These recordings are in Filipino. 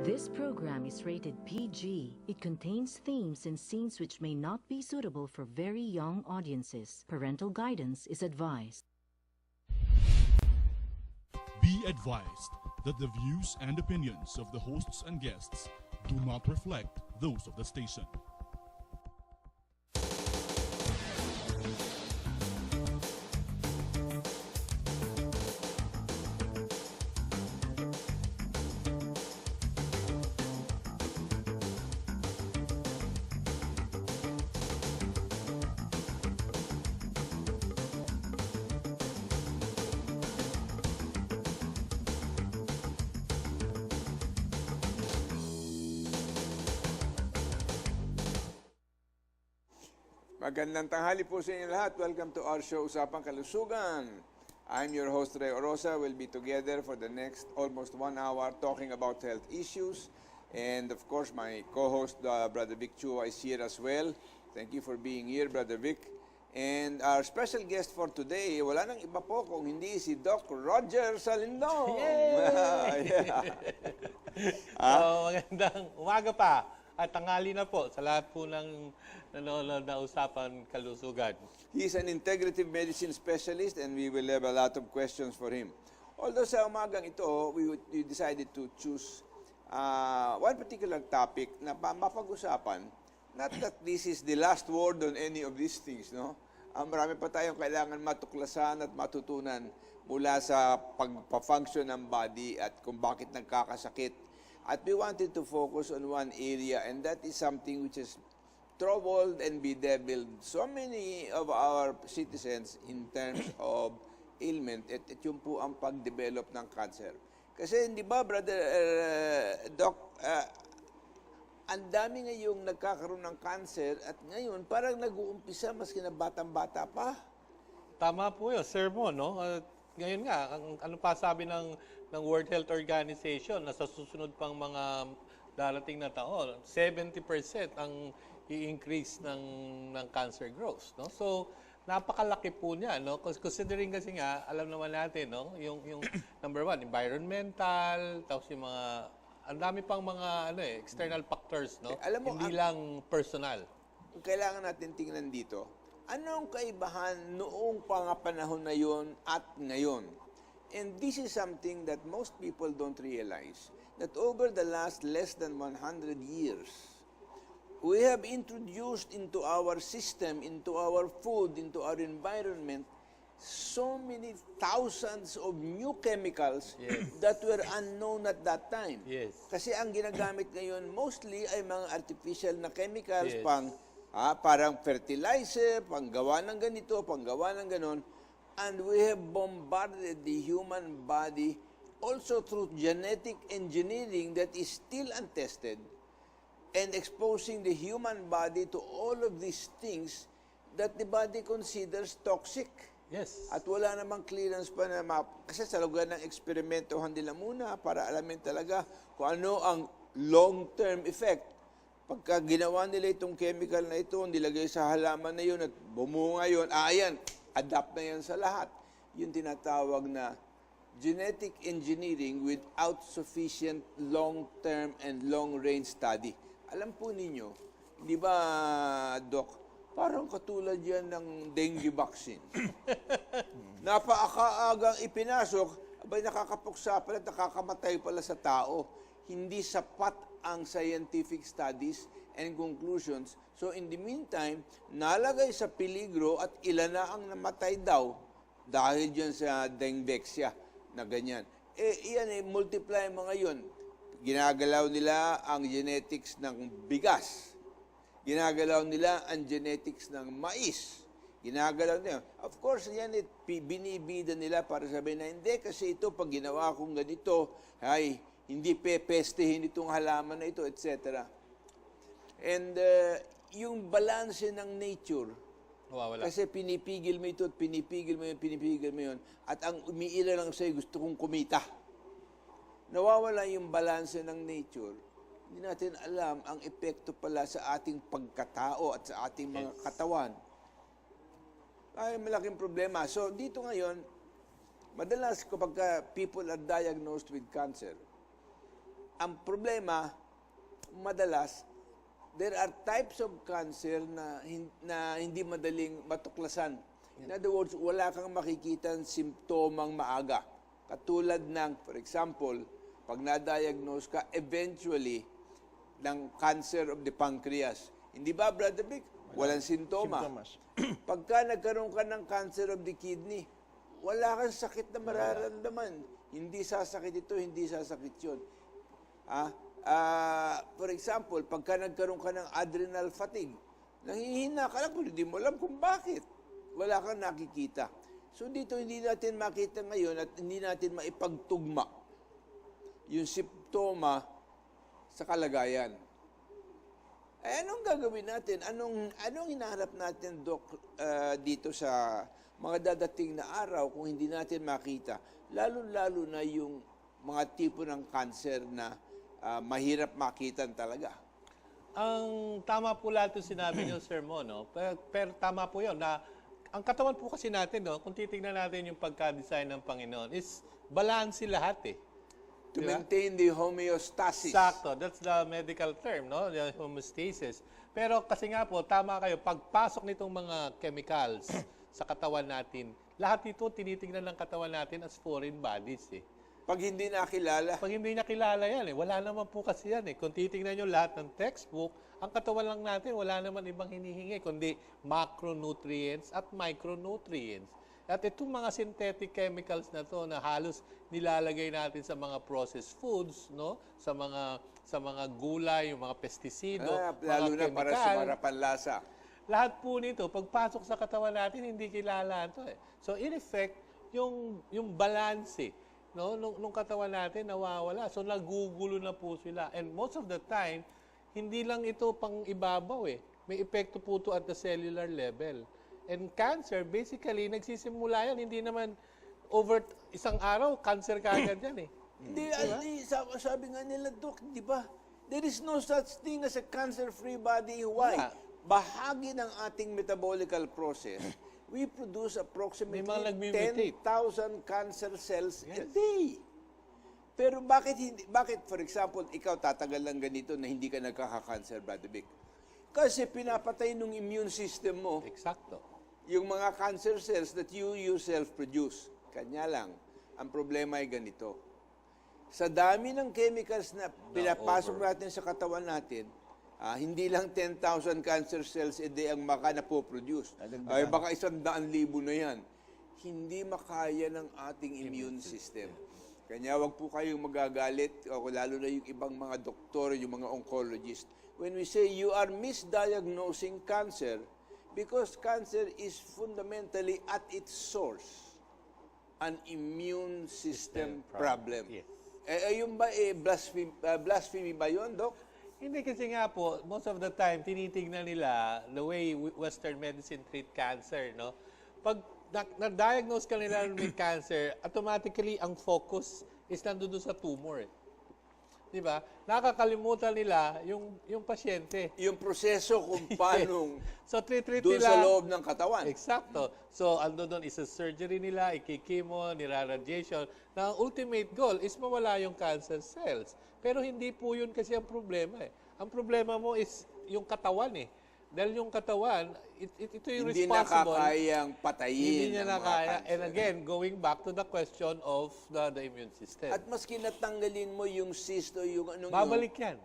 This program is rated PG. It contains themes and scenes which may not be suitable for very young audiences. Parental guidance is advised. Be advised that the views and opinions of the hosts and guests do not reflect those of the station. Magandang tanghali po sa inyo lahat. Welcome to our show, Usapang Kalusugan. I'm your host, Ray Orosa. We'll be together for the next almost 1 hour talking about health issues. And of course, my co-host, Brother Vic Chua, is here as well. Thank you for being here, Brother Vic. And our special guest for today, wala nang iba po kung hindi si Doc Roger Salindong. Yay! Magandang umaga pa. At tanghali na po sa lahat po ng nanonood na Usapan Kalusugan. He's an integrative medicine specialist and we will have a lot of questions for him. Although sa umagang ito, we decided to choose one particular topic na mapag-usapan. Not that this is the last word on any of these things, no? Marami pa tayong kailangan matuklasan at matutunan mula sa pagpa-function ng body at kung bakit nagkakasakit. At we wanted to focus on one area, and that is something which has troubled and bedeviled so many of our citizens in terms of ailment. At yun po ang pag-develop ng cancer. Kasi hindi ba, Brother Doc, ang dami ngayong nagkakaroon ng cancer at ngayon parang nag-uumpisa maski na batang-bata pa. Tama po yun, sermon, no? Ngayon nga, ano pa sabi ng World Health Organization na sa susunod pang mga darating na taon, 70% ang i-increase ng cancer growth, no? So, napakalaki po niya, no? Considering kasi nga, alam naman natin, no? Yung number one, environmental, tapos yung mga, ang dami pang mga external factors, no? Alam mo, hindi lang personal. Kailangan natin tingnan dito, anong kaibahan noong panahon na yun at ngayon? And this is something that most people don't realize, that over the last less than 100 years, we have introduced into our system, into our food, into our environment, so many thousands of new chemicals that were unknown at that time. Yes. Kasi ang ginagamit ngayon mostly ay mga artificial na chemicals, Yes. parang fertilizer, panggawa ng ganito, panggawa ng ganon. And we have bombarded the human body also through genetic engineering that is still untested and exposing the human body to all of these things that the body considers toxic. Yes. At wala namang clearance pa na kasi sa lugar ng eksperimentohan nila muna para alamin talaga kung ano ang long-term effect. Pagka ginawa nila itong chemical na ito, nilagay sa halaman na yun at bumunga yun, ayan, adapt na yan sa lahat. Yung tinatawag na genetic engineering without sufficient long-term and long-range study. Alam po ninyo, di ba, Doc, parang katulad yan ng dengue vaccine. Napakaagang ipinasok, abay nakakapuksa pala, nakakamatay pala sa tao. Hindi sapat ang scientific studies and conclusions. So in the meantime, nalagay sa peligro at ilan na ang namatay daw dahil dyan sa denguexia na ganyan. Multiply mo ngayon. Ginagalaw nila ang genetics ng bigas. Ginagalaw nila ang genetics ng mais. Ginagalaw nila. Of course, yan binibida nila para sabihin na hindi kasi ito pag ginawa kong ganito, ay hindi pepestehin itong halaman na ito, etc. And yung balanse ng nature, Nawawala. kasi pinipigil mo ito at pinipigil mo yun, at ang umiila lang sa'yo, gusto kong kumita. Nawawala yung balanse ng nature. Hindi natin alam ang epekto pala sa ating pagkatao at sa ating mga katawan. Ay, malaking problema. So, dito ngayon, madalas kapag people are diagnosed with cancer, ang problema, madalas, there are types of cancer na hindi madaling matuklasan. In other words, wala kang makikita simptomang maaga. Katulad ng, for example, pag na-diagnose ka, eventually, ng cancer of the pancreas. Hindi ba, Brother Vic? Walang simptoma. Pagka nagkaroon ka ng cancer of the kidney, wala kang sakit na mararamdaman. Hindi sasakit ito, hindi sasakit yun. For example, pagka nagkaroon ka ng adrenal fatigue, nanghihina ka lang, hindi mo alam kung bakit. Wala kang nakikita. So dito hindi natin makita ngayon at hindi natin maipagtugma yung simptoma sa kalagayan. Anong gagawin natin? Anong hinaharap natin, Doc, dito sa mga dadating na araw kung hindi natin makita? Lalo-lalo na yung mga tipo ng cancer na mahirap makita talaga. Ang tama po lahat yung sinabi niyo, Sir Mo, no? Pero tama po yun na ang katawan po kasi natin, no, kung titingnan natin yung pagka-design ng Panginoon, is balanse lahat eh. To Diba? maintain the homeostasis. Sakto. That's the medical term, no? The homeostasis. Pero kasi nga po, tama kayo, pagpasok nitong mga chemicals sa katawan natin, lahat ito tinitingnan ng katawan natin as foreign bodies eh. Pag hindi nakilala, Pag hindi nakilala yan eh, wala naman po kasi yan eh. Kung titingnan nyo lahat ng textbook, ang katawan lang natin, wala naman ibang hinihingi, kundi macronutrients at micronutrients. At itong mga synthetic chemicals na to na halos nilalagay natin sa mga processed foods, no? Sa mga gulay, yung mga pestisido, lalo mga na para chemical, sa marapanlasa. lahat po nito, pagpasok sa katawan natin, hindi kilala ito eh. So in effect, yung balanse, no, nung katawan natin nawawala. So nagugulo na po sila. And most of the time, hindi lang ito pang ibabaw eh. May epekto po ito at the cellular level. And cancer, basically, nagsisimula yan. Hindi naman over isang araw, cancer kagad yan eh. Hindi, sabi nga nila, Doc, di ba? There is no such thing as a cancer-free body. Why? Wala. Bahagi ng ating metabolical process, we produce approximately May mga nagmutate. 10,000 cancer cells a day. Pero bakit, for example, ikaw tatagal lang ganito na hindi ka nagkaka-cancer, Brother Vic? Kasi pinapatay ng immune system mo Eksakto. yung mga cancer cells that you yourself produce. Kanya lang, ang problema ay ganito. Sa dami ng chemicals na pinapasok natin sa katawan natin, hindi lang 10,000 cancer cells a day ang maka na po-produce. Ay baka 100,000 na yan. Hindi makaya ng ating immune system. Kanya wag po kayong magagalit, lalo na yung ibang mga doktor, yung mga oncologist. When we say you are misdiagnosing cancer, because cancer is fundamentally at its source an immune system problem. Yes. Yung ba, blasphemy ba yun, Doc? Hindi kasi nga po, most of the time, tinitignan nila the way Western medicine treat cancer, no? Pag na-diagnose ka nila with cancer, automatically, ang focus is nandun sa tumor. Eh. Di ba? Nakakalimutan nila yung pasyente. Yung proseso kung paano So, treat doon nila. sa loob ng katawan. Eksakto. So, ando doon is a surgery nila, ikikimo, niraradiation. Na ang ultimate goal is mawala yung cancer cells. Pero hindi po yun kasi ang problema eh. Ang problema mo is yung katawan eh. Dahil yung katawan, ito yung Hindi responsible. nakakayang patayin Hindi niya ang mga nakaya. cancer. And again, going back to the question of the immune system. At maski natanggalin mo yung cyst o yung anong Babalik yan.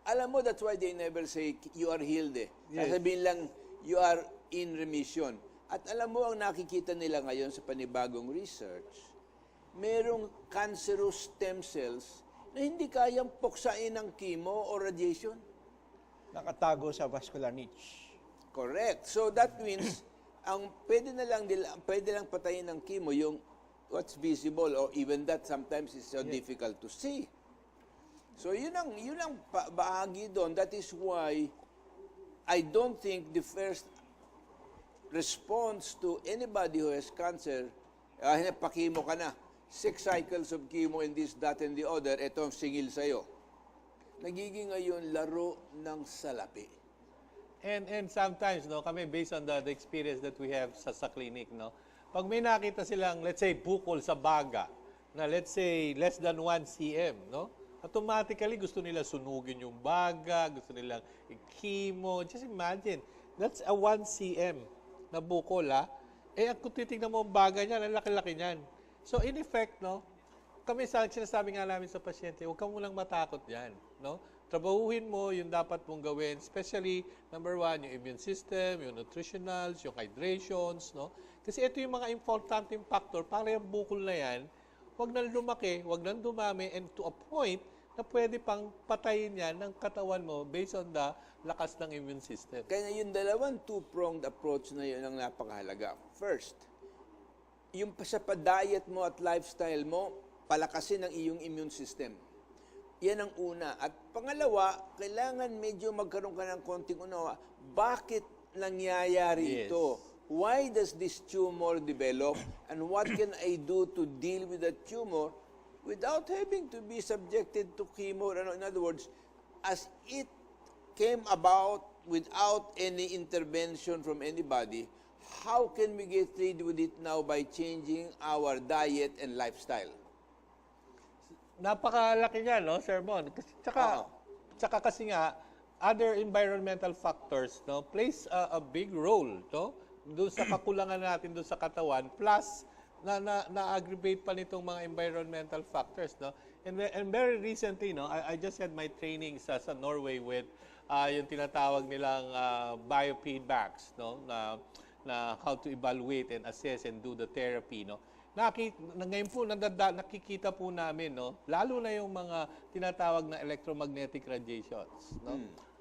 alam mo, that's why they never say you are healed eh. Yes. Sasabihin lang, you are in remission. At alam mo, ang nakikita nila ngayon sa panibagong research, merong cancerous stem cells na hindi kayang puksain ng chemo o radiation. Nakatago sa vascular niche. Correct. So that means, ang pwede lang patayin ng chemo yung what's visible or even that sometimes is so difficult to see. So yun ang bahagi doon. That is why I don't think the first response to anybody who has cancer, pa-chemo ka na. 6 cycles of chemo and this, that, and the other, ito ang singil sa'yo. Nagiging ngayon laro ng salapi. And sometimes, no, kami based on the experience that we have sa clinic, no, pag may nakita silang, let's say, bukol sa baga, na let's say, less than 1 cm, no, automatically gusto nila sunugin yung baga, gusto nilang i-chemo. Just imagine, that's a 1 cm na bukol, kung titignan mo ang baga niyan, ang laki-laki niyan. So, in effect, no, kami sinasabi nga namin sa pasyente, huwag ka munang matakot yan. No? Trabahuhin mo yung dapat mong gawin, especially, number 1, yung immune system, yung nutritionals, yung hydrations. No? Kasi ito yung mga importanteng factor para yung bukol na yan, huwag nang lumaki, huwag nang dumami, and to a point na pwede pang patayin yan ng katawan mo based on the lakas ng immune system. Kaya yung dalawang two-pronged approach na yun ang napakahalaga. First, yung sa pa-diet mo at lifestyle mo, palakasin ang iyong immune system. Yan ang una. At pangalawa, kailangan medyo magkaroon ka ng konting unawa. Bakit nangyayari ito? Why does this tumor develop? And what can I do to deal with the tumor without having to be subjected to chemo? In other words, as it came about without any intervention from anybody, how can we get rid with it now by changing our diet and lifestyle? Napakalaki niya, no, Sir Mon? Tsaka kasi nga, other environmental factors, no, plays a big role, no? Doon sa kakulangan natin doon sa katawan, plus na-aggravate pa nitong mga environmental factors, no? And very recently, no, I just had my training sa Norway with yung tinatawag nilang biofeedbacks, no, na how to evaluate and assess and do the therapy, no. Ngayon po nakikita po namin, no, lalo na yung mga tinatawag na electromagnetic radiations, no.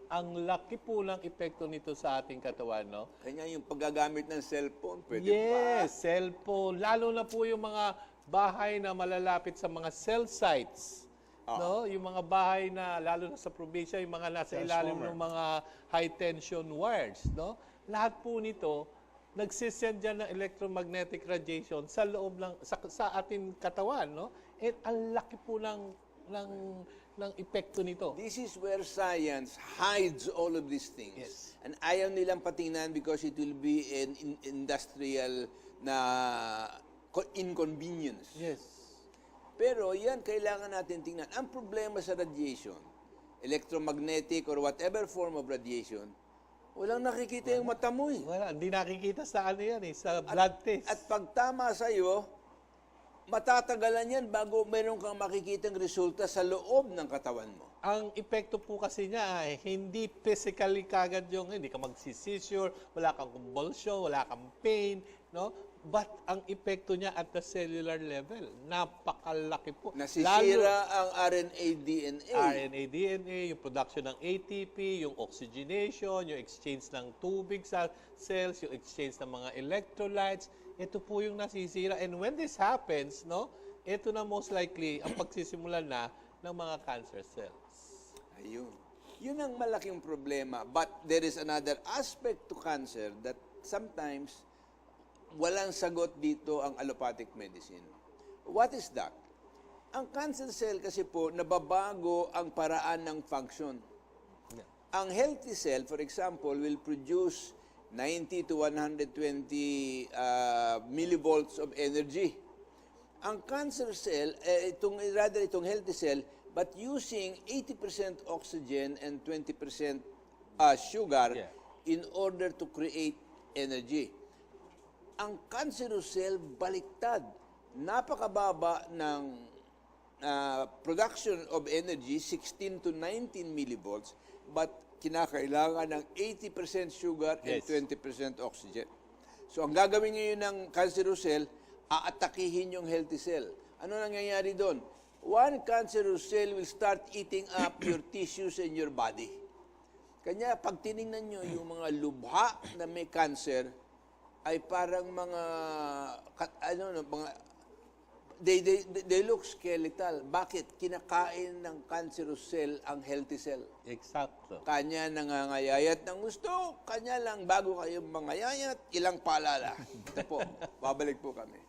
Ang laki po ng epekto nito sa ating katawan, no. Kanya yung paggagamit ng cellphone, pwede Yes, cellphone. Lalo na po yung mga bahay na malalapit sa mga cell sites. No, yung mga bahay na lalo na sa probinsya, yung mga nasa ilalim ng mga high tension wires, no? Lahat po nito nagsisend diyan ng electromagnetic radiation sa loob ng sa ating katawan, no? At ang laki po ng epekto nito. This is where science hides all of these things. Yes. And ayaw nilang patingnan because it will be an industrial na inconvenience. Yes. Pero yan, kailangan natin tingnan. Ang problema sa radiation, electromagnetic or whatever form of radiation, walang nakikita yung mata mo eh. Wala, hindi nakikita sa ano yan sa blood test. At pag tama sa'yo, matatagalan yan bago meron kang makikitang resulta sa loob ng katawan mo. Ang epekto po kasi niya ay hindi physically kagad yung hindi ka magsisisure, wala kang convulsion, wala kang pain, no? But ang epekto niya at the cellular level, napakalaki po. Nasisira ang RNA, DNA. RNA, DNA, yung production ng ATP, yung oxygenation, yung exchange ng tubig sa cells, yung exchange ng mga electrolytes. Ito po yung nasisira. And when this happens, no, ito na most likely ang pagsisimula na ng mga cancer cells. Ayun. Yun ang malaking problema. But there is another aspect to cancer that sometimes walang sagot dito ang allopathic medicine. What is that? Ang cancer cell kasi po, nababago ang paraan ng function. Ang healthy cell, for example, will produce 90 to 120 millivolts of energy. Ang cancer cell, itong healthy cell, but using 80% oxygen and 20% sugar in order to create energy. Ang cancerous cell, baliktad. Napakababa ng production of energy, 16 to 19 millivolts, but kinakailangan ng 80% sugar and 20% oxygen. So, ang gagawin ngayon ng cancerous cell, aatakihin yung healthy cell. Ano nangyayari doon? One cancerous cell will start eating up your tissues in your body. Kanya, pag tinignan nyo yung mga lubha na may cancer, ay parang mga they look skeletal. Bakit? Kinakain ng cancerous cell ang healthy cell. Exacto. Kanya nangangayayat ng gusto, kanya lang bago kayo mangayayat, ilang paalala. Ito po, babalik po kami.